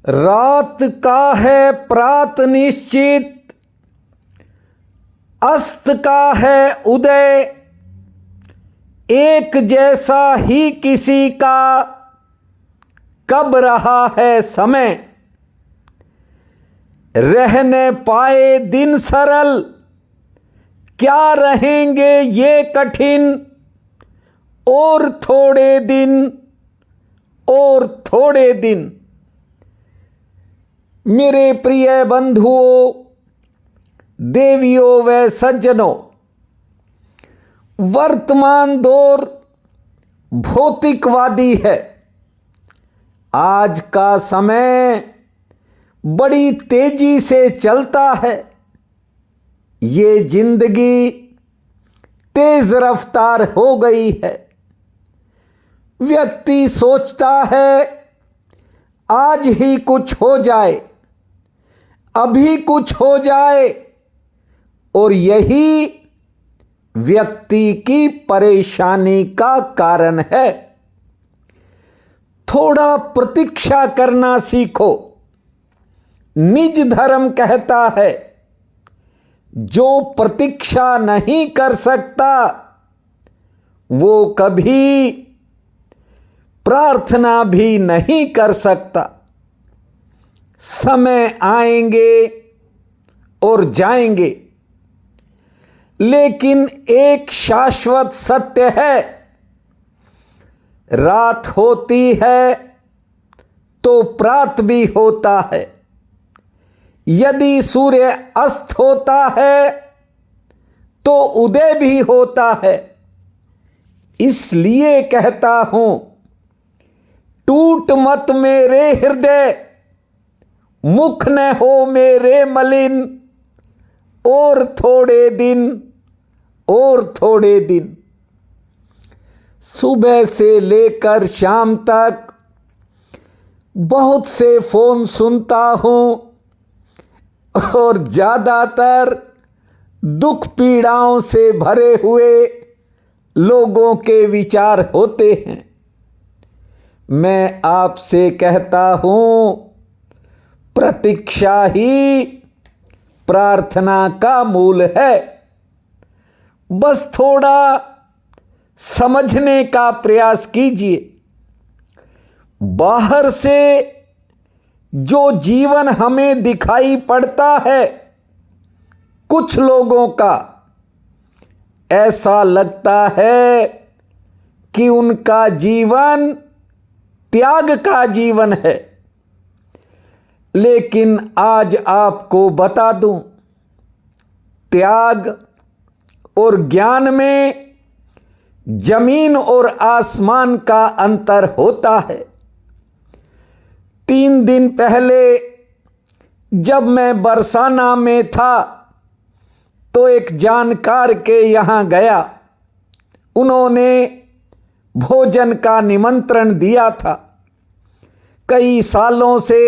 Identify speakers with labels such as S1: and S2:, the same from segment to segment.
S1: रात का है प्रात निश्चित, अस्त का है उदय। एक जैसा ही किसी का कब रहा है समय। रह न पाए दिन सरल, क्या रहेंगे ये कठिन। और थोड़े दिन, और थोड़े दिन। मेरे प्रिय बंधुओं, देवियों व सज्जनों, वर्तमान दौर भौतिकवादी है। आज का समय बड़ी तेजी से चलता है। ये जिंदगी तेज रफ्तार हो गई है। व्यक्ति सोचता है आज ही कुछ हो जाए, अभी कुछ हो जाए, और यही व्यक्ति की परेशानी का कारण है। थोड़ा प्रतीक्षा करना सीखो। निज धर्म कहता है, जो प्रतीक्षा नहीं कर सकता वो कभी प्रार्थना भी नहीं कर सकता। समय आएंगे और जाएंगे, लेकिन एक शाश्वत सत्य है, रात होती है तो प्रात भी होता है। यदि सूर्य अस्त होता है तो उदय भी होता है। इसलिए कहता हूं, टूट मत मेरे हृदय, मुख न हो मेरे मलिन। और थोड़े दिन, और थोड़े दिन। सुबह से लेकर शाम तक बहुत से फोन सुनता हूं, और ज्यादातर दुख पीड़ाओं से भरे हुए लोगों के विचार होते हैं। मैं आपसे कहता हूं, प्रतीक्षा ही प्रार्थना का मूल है। बस थोड़ा समझने का प्रयास कीजिए। बाहर से जो जीवन हमें दिखाई पड़ता है, कुछ लोगों का ऐसा लगता है कि उनका जीवन त्याग का जीवन है। लेकिन आज आपको बता दूं, त्याग और ज्ञान में जमीन और आसमान का अंतर होता है। 3 दिन पहले जब मैं बरसाना में था तो एक जानकार के यहां गया। उन्होंने भोजन का निमंत्रण दिया था। कई सालों से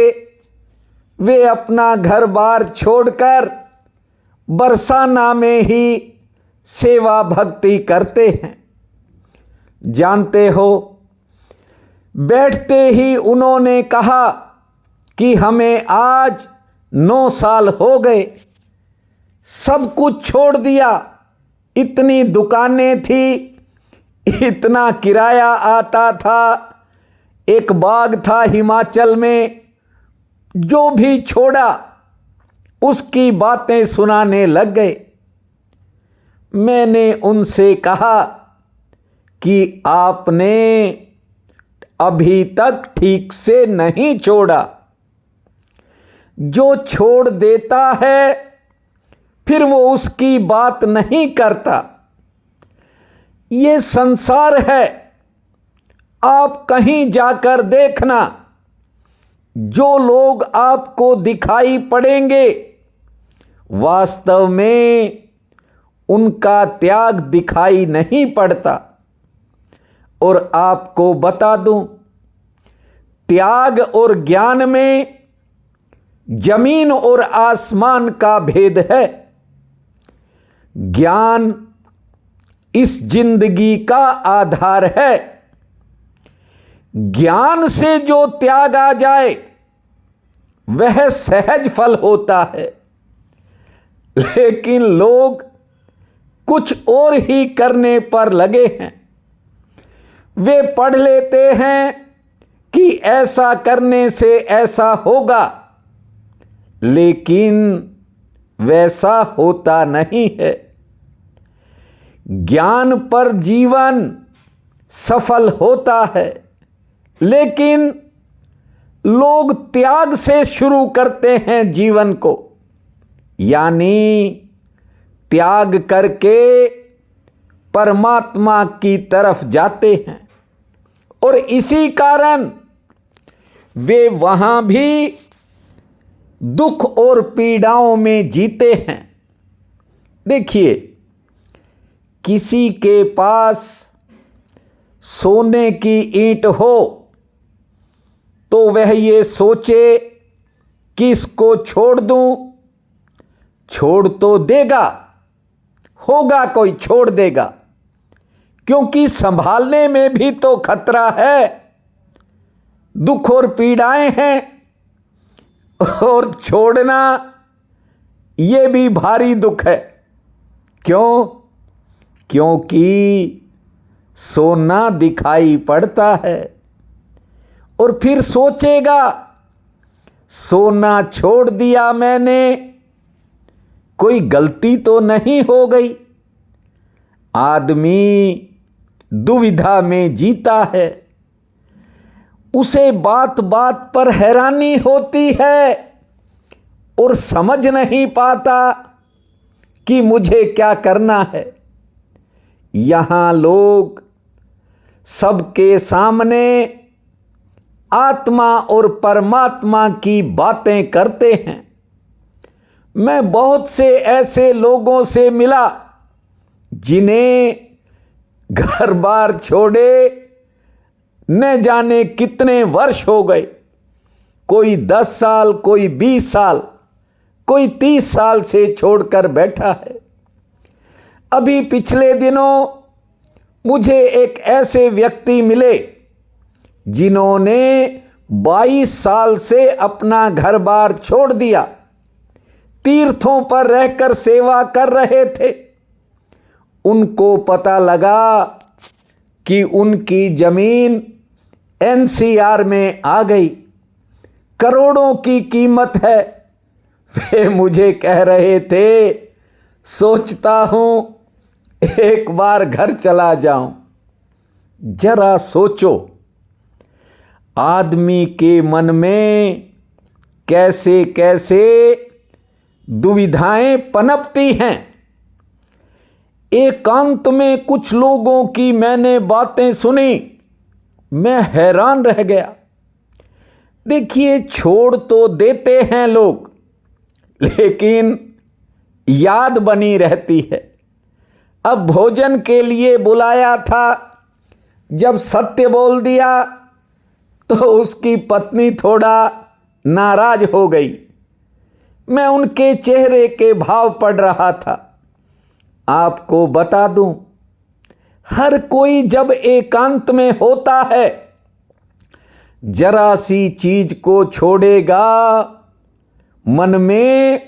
S1: वे अपना घर बार छोड़कर बरसाना में ही सेवा भक्ति करते हैं। जानते हो, बैठते ही उन्होंने कहा कि हमें आज 9 साल हो गए, सब कुछ छोड़ दिया। इतनी दुकानें थी, इतना किराया आता था, एक बाग था हिमाचल में, जो भी छोड़ा उसकी बातें सुनाने लग गए। मैंने उनसे कहा कि आपने अभी तक ठीक से नहीं छोड़ा। जो छोड़ देता है फिर वो उसकी बात नहीं करता। ये संसार है, आप कहीं जाकर देखना, जो लोग आपको दिखाई पड़ेंगे वास्तव में उनका त्याग दिखाई नहीं पड़ता। और आपको बता दूं, त्याग और ज्ञान में जमीन और आसमान का भेद है। ज्ञान इस जिंदगी का आधार है। ज्ञान से जो त्याग आ जाए वह सहज फल होता है, लेकिन लोग कुछ और ही करने पर लगे हैं। वे पढ़ लेते हैं कि ऐसा करने से ऐसा होगा, लेकिन वैसा होता नहीं है। ज्ञान पर जीवन सफल होता है, लेकिन लोग त्याग से शुरू करते हैं जीवन को, यानी त्याग करके परमात्मा की तरफ जाते हैं। और इसी कारण वे वहां भी दुख और पीड़ाओं में जीते हैं। देखिए, किसी के पास सोने की ईंट हो तो वह ये सोचे कि इसको छोड़ दूं, छोड़ तो देगा, होगा कोई छोड़ देगा, क्योंकि संभालने में भी तो खतरा है, दुख और पीड़ाएं हैं, और छोड़ना ये भी भारी दुख है। क्यों? क्योंकि सोना दिखाई पड़ता है और फिर सोचेगा सोना छोड़ दिया मैंने, कोई गलती तो नहीं हो गई। आदमी दुविधा में जीता है, उसे बात बात पर हैरानी होती है और समझ नहीं पाता कि मुझे क्या करना है। यहां लोग सबके सामने आत्मा और परमात्मा की बातें करते हैं। मैं बहुत से ऐसे लोगों से मिला जिन्हें घर बार छोड़े न जाने कितने वर्ष हो गए, कोई 10 साल, कोई 20 साल, कोई 30 साल से छोड़कर बैठा है। अभी पिछले दिनों मुझे एक ऐसे व्यक्ति मिले जिन्होंने 22 साल से अपना घर बार छोड़ दिया, तीर्थों पर रहकर सेवा कर रहे थे। उनको पता लगा कि उनकी जमीन एनसीआर में आ गई, करोड़ों की कीमत है। वे मुझे कह रहे थे, सोचता हूं एक बार घर चला जाऊं। जरा सोचो, आदमी के मन में कैसे कैसे दुविधाएं पनपती हैं। एकांत में कुछ लोगों की मैंने बातें सुनी, मैं हैरान रह गया। देखिए, छोड़ तो देते हैं लोग, लेकिन याद बनी रहती है। अब भोजन के लिए बुलाया था, जब सत्य बोल दिया तो उसकी पत्नी थोड़ा नाराज हो गई। मैं उनके चेहरे के भाव पढ़ रहा था। आपको बता दूं, हर कोई जब एकांत में होता है, जरा सी चीज को छोड़ेगा, मन में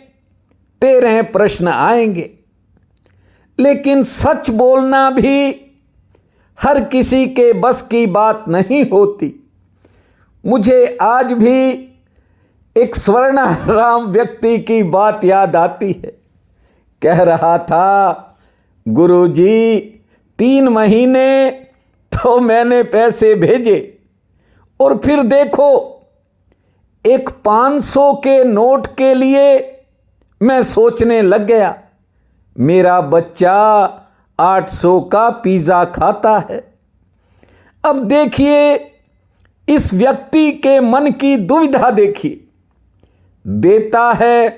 S1: 13 प्रश्न आएंगे। लेकिन सच बोलना भी हर किसी के बस की बात नहीं होती। मुझे आज भी एक स्वर्णाराम व्यक्ति की बात याद आती है। कह रहा था, गुरुजी 3 महीने तो मैंने पैसे भेजे और फिर देखो एक 500 के नोट के लिए मैं सोचने लग गया। मेरा बच्चा 800 का पिज़्ज़ा खाता है। अब देखिए इस व्यक्ति के मन की दुविधा देखिए। देता है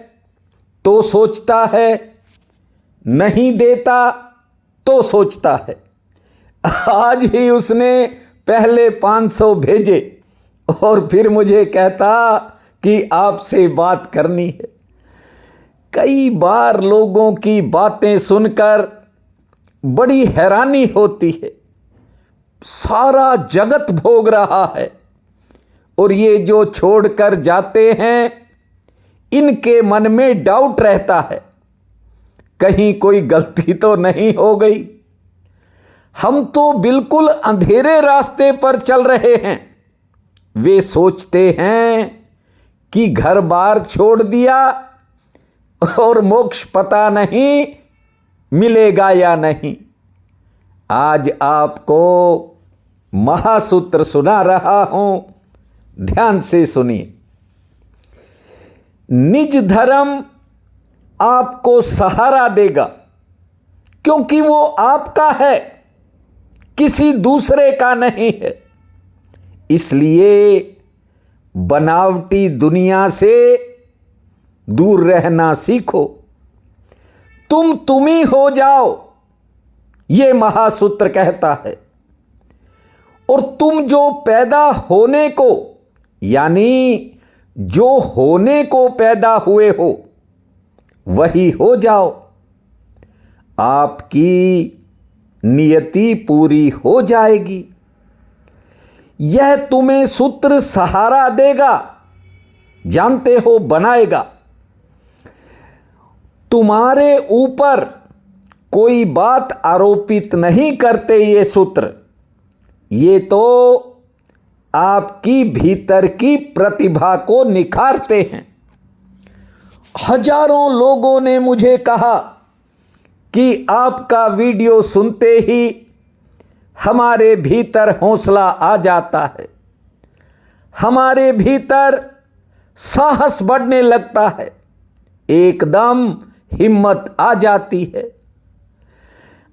S1: तो सोचता है, नहीं देता तो सोचता है। आज ही उसने पहले 500 भेजे और फिर मुझे कहता कि आपसे बात करनी है। कई बार लोगों की बातें सुनकर बड़ी हैरानी होती है। सारा जगत भोग रहा है और ये जो छोड़कर जाते हैं इनके मन में डाउट रहता है, कहीं कोई गलती तो नहीं हो गई, हम तो बिल्कुल अंधेरे रास्ते पर चल रहे हैं। वे सोचते हैं कि घर बार छोड़ दिया और मोक्ष पता नहीं मिलेगा या नहीं। आज आपको महासूत्र सुना रहा हूं, ध्यान से सुनिए। निज धर्म आपको सहारा देगा, क्योंकि वो आपका है, किसी दूसरे का नहीं है। इसलिए बनावटी दुनिया से दूर रहना सीखो, तुम ही हो जाओ, ये महासूत्र कहता है। और तुम जो पैदा होने को, यानी जो होने को पैदा हुए हो, वही हो जाओ। आपकी नियति पूरी हो जाएगी। यह तुम्हें सूत्र सहारा देगा, जानते हो, बनाएगा। तुम्हारे ऊपर कोई बात आरोपित नहीं करते ये सूत्र, ये तो आपकी भीतर की प्रतिभा को निखारते हैं। हजारों लोगों ने मुझे कहा कि आपका वीडियो सुनते ही हमारे भीतर हौसला आ जाता है, हमारे भीतर साहस बढ़ने लगता है, एकदम हिम्मत आ जाती है।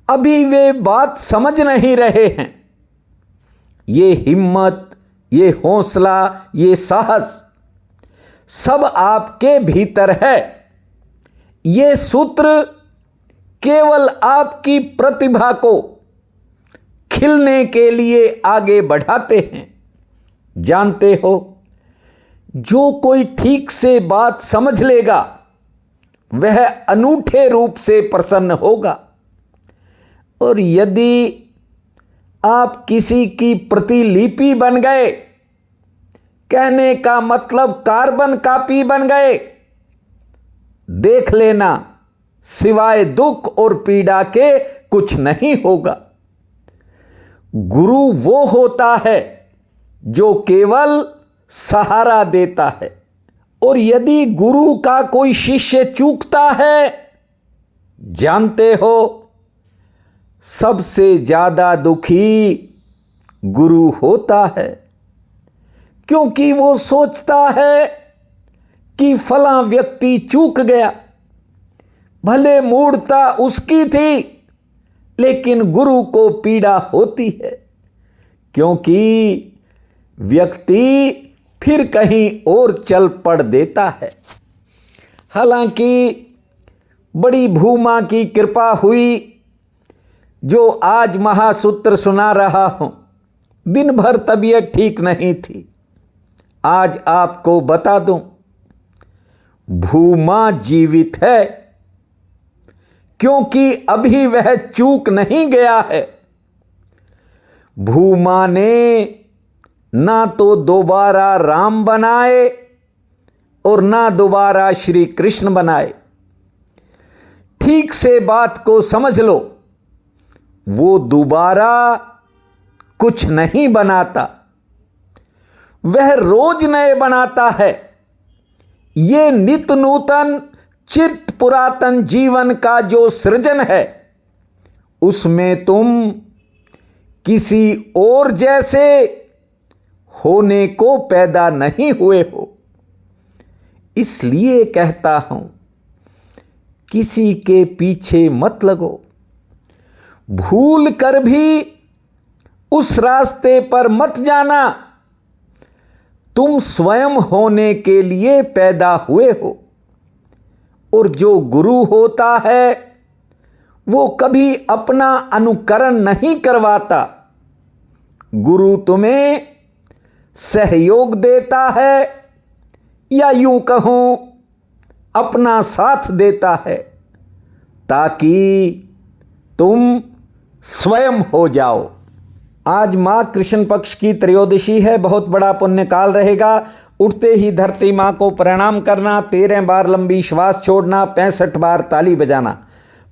S1: अभी वे बात समझ नहीं रहे हैं। ये हिम्मत, ये हौसला, ये साहस सब आपके भीतर है। ये सूत्र केवल आपकी प्रतिभा को खिलने के लिए आगे बढ़ाते हैं। जानते हो, जो कोई ठीक से बात समझ लेगा वह अनूठे रूप से प्रसन्न होगा, और यदि आप किसी की प्रतिलिपि बन गए, कहने का मतलब कार्बन कॉपी बन गए, देख लेना, सिवाय दुख और पीड़ा के कुछ नहीं होगा। गुरु वो होता है जो केवल सहारा देता है, और यदि गुरु का कोई शिष्य चूकता है, जानते हो, सबसे ज्यादा दुखी गुरु होता है, क्योंकि वो सोचता है कि फलां व्यक्ति चूक गया, भले मूर्खता उसकी थी, लेकिन गुरु को पीड़ा होती है, क्योंकि व्यक्ति फिर कहीं और चल पड़ देता है। हालांकि बड़ी भूमा की कृपा हुई, जो आज महासूत्र सुना रहा हूं। दिन भर तबीयत ठीक नहीं थी। आज आपको बता दूं, भूमा जीवित है, क्योंकि अभी वह चूक नहीं गया है। भूमा ने ना तो दोबारा राम बनाए और ना दोबारा श्री कृष्ण बनाए। ठीक से बात को समझ लो, वो दोबारा कुछ नहीं बनाता, वह रोज नए बनाता है। ये नित्य नूतन चित्त पुरातन जीवन का जो सृजन है, उसमें तुम किसी और जैसे होने को पैदा नहीं हुए हो। इसलिए कहता हूं, किसी के पीछे मत लगो। भूल कर भी उस रास्ते पर मत जाना। तुम स्वयं होने के लिए पैदा हुए हो, और जो गुरु होता है वो कभी अपना अनुकरण नहीं करवाता। गुरु तुम्हें सहयोग देता है, या यूं कहूं अपना साथ देता है, ताकि तुम स्वयं हो जाओ। आज माँ कृष्ण पक्ष की त्रयोदशी है, बहुत बड़ा पुण्य काल रहेगा, उठते ही धरती माँ को प्रणाम करना, 13 बार लंबी श्वास छोड़ना, 65 बार ताली बजाना,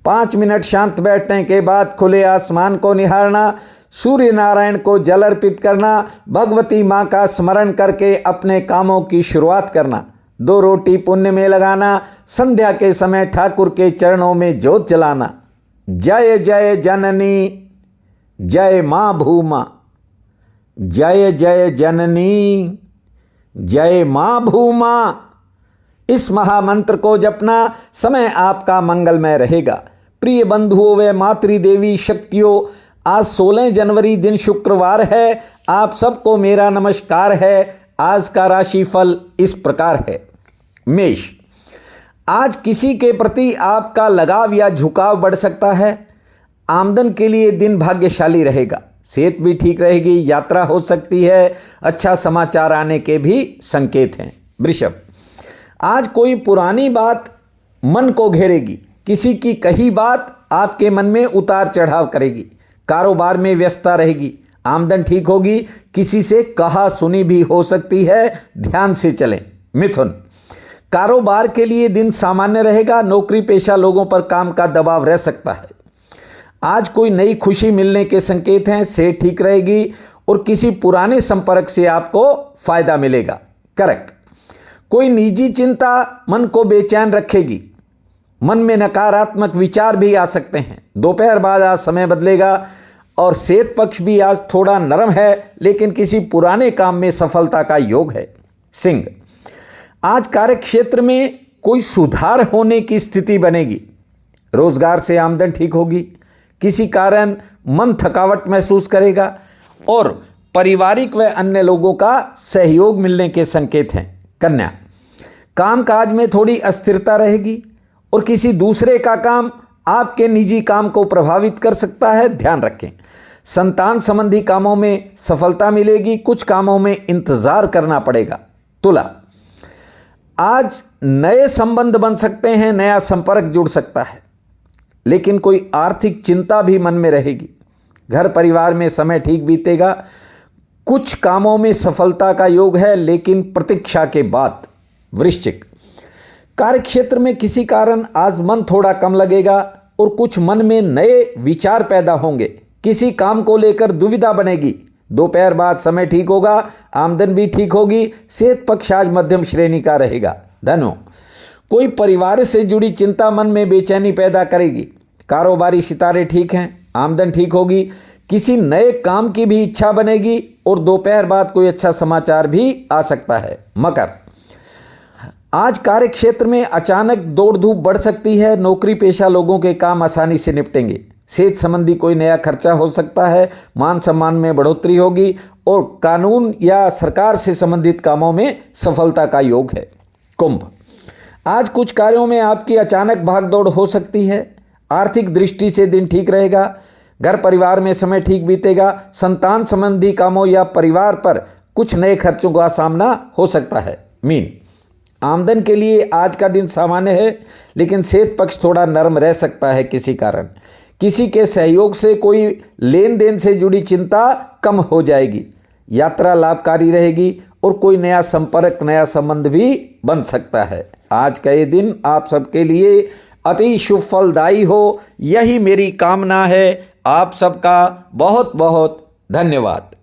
S1: 5 मिनट शांत बैठने के बाद खुले आसमान को निहारना, सूर्य नारायण को जल अर्पित करना, भगवती माँ का स्मरण करके अपने कामों की शुरुआत करना, 2 रोटी पुण्य में लगाना, संध्या के समय ठाकुर के चरणों में ज्योत जलाना। जय जय जननी, जय माँ भूमा, जय जय जननी, जय माँ भूमा। इस महामंत्र को जपना, समय आपका मंगलमय रहेगा। प्रिय बंधुओं व मातृदेवी शक्तियों, आज 16 जनवरी दिन शुक्रवार है। आप सबको मेरा नमस्कार है। आज का राशिफल इस प्रकार है। मेष, आज किसी के प्रति आपका लगाव या झुकाव बढ़ सकता है। आमदन के लिए दिन भाग्यशाली रहेगा। सेहत भी ठीक रहेगी, यात्रा हो सकती है, अच्छा समाचार आने के भी संकेत हैं। वृषभ, आज कोई पुरानी बात मन को घेरेगी। किसी की कही बात आपके मन में उतार चढ़ाव करेगी। कारोबार में व्यस्तता रहेगी। आमदन ठीक होगी। किसी से कहा सुनी भी हो सकती है, ध्यान से चलें। मिथुन, कारोबार के लिए दिन सामान्य रहेगा। नौकरी पेशा लोगों पर काम का दबाव रह सकता है। आज कोई नई खुशी मिलने के संकेत हैं। सेहत ठीक रहेगी और किसी पुराने संपर्क से आपको फायदा मिलेगा। कर्क, कोई निजी चिंता मन को बेचैन रखेगी। मन में नकारात्मक विचार भी आ सकते हैं। दोपहर बाद आज समय बदलेगा और सेहत पक्ष भी आज थोड़ा नरम है, लेकिन किसी पुराने काम में सफलता का योग है। सिंह, आज कार्य क्षेत्र में कोई सुधार होने की स्थिति बनेगी। रोजगार से आमदन ठीक होगी। किसी कारण मन थकावट महसूस करेगा और पारिवारिक व अन्य लोगों का सहयोग मिलने के संकेत हैं। कन्या, कामकाज में थोड़ी अस्थिरता रहेगी और किसी दूसरे का काम आपके निजी काम को प्रभावित कर सकता है, ध्यान रखें। संतान संबंधी कामों में सफलता मिलेगी। कुछ कामों में इंतजार करना पड़ेगा। तुला, आज नए संबंध बन सकते हैं, नया संपर्क जुड़ सकता है, लेकिन कोई आर्थिक चिंता भी मन में रहेगी। घर परिवार में समय ठीक बीतेगा। कुछ कामों में सफलता का योग है, लेकिन प्रतीक्षा के बाद। वृश्चिक, कार्यक्षेत्र में किसी कारण आज मन थोड़ा कम लगेगा और कुछ मन में नए विचार पैदा होंगे। किसी काम को लेकर दुविधा बनेगी। दोपहर बाद समय ठीक होगा। आमदन भी ठीक होगी। सेहत पक्ष आज मध्यम श्रेणी का रहेगा। धनु, कोई परिवार से जुड़ी चिंता मन में बेचैनी पैदा करेगी। कारोबारी सितारे ठीक हैं। आमदन ठीक होगी। किसी नए काम की भी इच्छा बनेगी और दोपहर बाद कोई अच्छा समाचार भी आ सकता है। मकर, आज कार्य क्षेत्र में अचानक दौड़ धूप बढ़ सकती है। नौकरी पेशा लोगों के काम आसानी से निपटेंगे। सेहत संबंधी कोई नया खर्चा हो सकता है। मान सम्मान में बढ़ोतरी होगी और कानून या सरकार से संबंधित कामों में सफलता का योग है। कुंभ, आज कुछ कार्यों में आपकी अचानक भागदौड़ हो सकती है। आर्थिक दृष्टि से दिन ठीक रहेगा। घर परिवार में समय ठीक बीतेगा। संतान संबंधी कामों या परिवार पर कुछ नए खर्चों का सामना हो सकता है। मीन, आमदन के लिए आज का दिन सामान्य है, लेकिन सेहत पक्ष थोड़ा नरम रह सकता है। किसी कारण किसी के सहयोग से कोई लेन देन से जुड़ी चिंता कम हो जाएगी। यात्रा लाभकारी रहेगी और कोई नया संपर्क, नया संबंध भी बन सकता है। आज का ये दिन आप सबके लिए अति शुभ फलदायी हो, यही मेरी कामना है। आप सबका बहुत बहुत धन्यवाद।